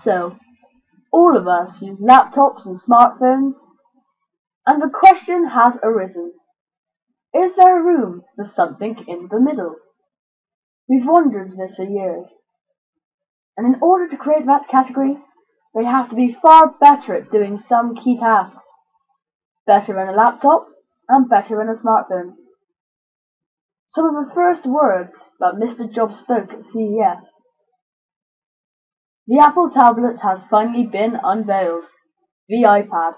So, all of us use laptops and smartphones, and the question has arisen, is there room for something in the middle? We've wondered this for years, and in order to create that category, they have to be far better at doing some key tasks. Better than a laptop, and better than a smartphone. Some of the first words that Mr. Jobs spoke at CES. The Apple tablet has finally been unveiled, the iPad.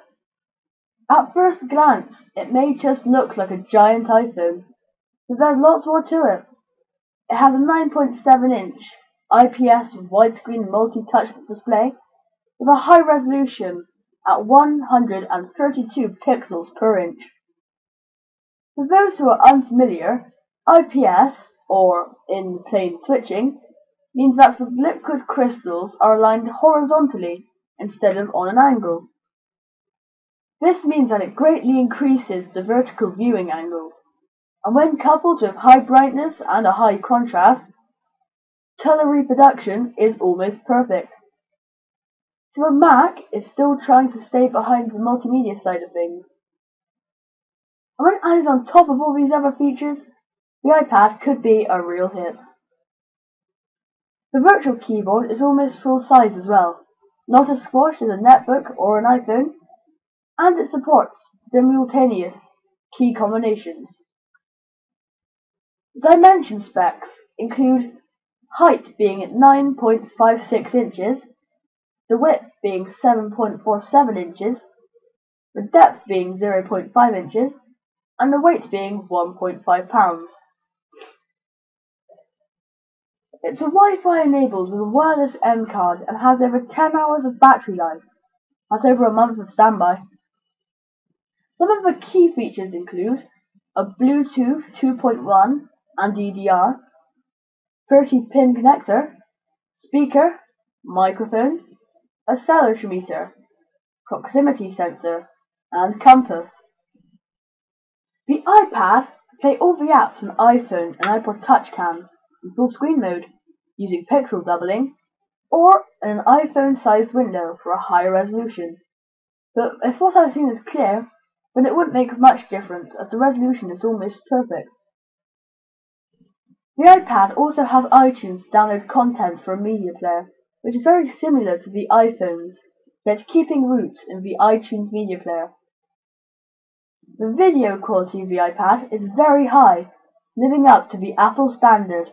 At first glance, it may just look like a giant iPhone, but there's lots more to it. It has a 9.7-inch IPS widescreen multi-touch display with a high resolution at 132 pixels per inch. For those who are unfamiliar, IPS, or in plain switching, means that the liquid crystals are aligned horizontally instead of on an angle. This means that it greatly increases the vertical viewing angle, and when coupled with high brightness and a high contrast, color reproduction is almost perfect. So a Mac is still trying to stay behind the multimedia side of things. And when added on top of all these other features, the iPad could be a real hit. The virtual keyboard is almost full size as well, not as squashed as a netbook or an iPhone, and it supports simultaneous key combinations. Dimension specs include height being at 9.56 inches, the width being 7.47 inches, the depth being 0.5 inches, and the weight being 1.5 pounds. It's a Wi-Fi enabled with a wireless M card and has over 10 hours of battery life. That's over a month of standby. Some of the key features include a Bluetooth 2.1 and DDR, 30-pin connector, speaker, microphone, accelerometer, proximity sensor, and compass. The iPad play all the apps an iPhone and iPod Touch can in full screen mode, using pixel doubling, or an iPhone-sized window for a higher resolution. But if what I've seen is clear, then it wouldn't make much difference as the resolution is almost perfect. The iPad also has iTunes to download content for a media player, which is very similar to the iPhone's, yet keeping roots in the iTunes media player. The video quality of the iPad is very high, living up to the Apple standard,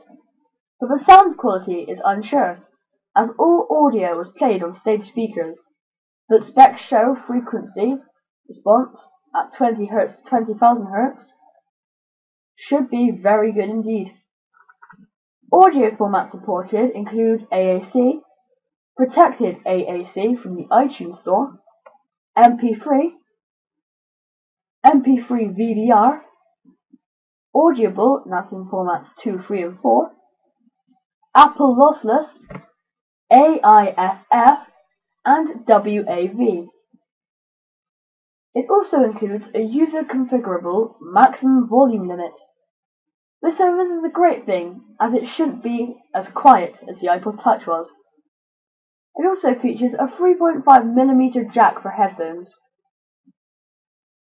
but the sound quality is unsure, as all audio was played on stage speakers, but specs show frequency response at 20 Hz to 20,000 Hz should be very good indeed. Audio formats supported include AAC, protected AAC from the iTunes Store, MP3, MP3 VDR, audible, that's in formats 2, 3, and 4, Apple Lossless, AIFF, and WAV. It also includes a user-configurable maximum volume limit. This is a great thing, as it shouldn't be as quiet as the iPod Touch was. It also features a 3.5mm jack for headphones.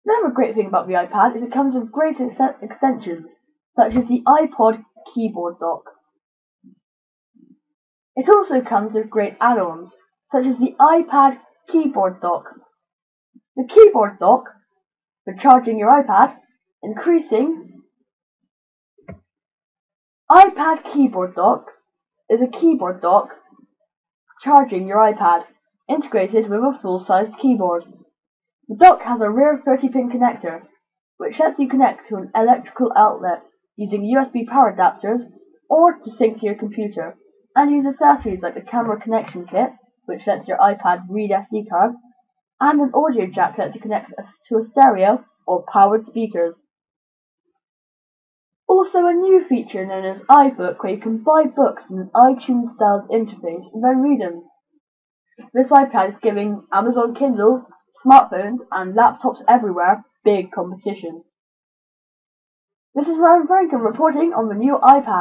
Another great thing about the iPad is it comes with great extensions, such as the iPod keyboard dock. It also comes with great add-ons, such as the iPad keyboard dock. The keyboard dock, for charging your iPad, increasing. iPad keyboard dock is a keyboard dock charging your iPad, integrated with a full-sized keyboard. The dock has a rear 30-pin connector, which lets you connect to an electrical outlet using USB power adapters or to sync to your computer, and use accessories like the camera connection kit, which lets your iPad read SD cards, and an audio jack that lets you connect to a stereo or powered speakers. Also a new feature known as iBook, where you can buy books in an iTunes-styled interface and then read them. This iPad is giving Amazon Kindle, smartphones, and laptops everywhere big competition. This is Frankcom reporting on the new iPad.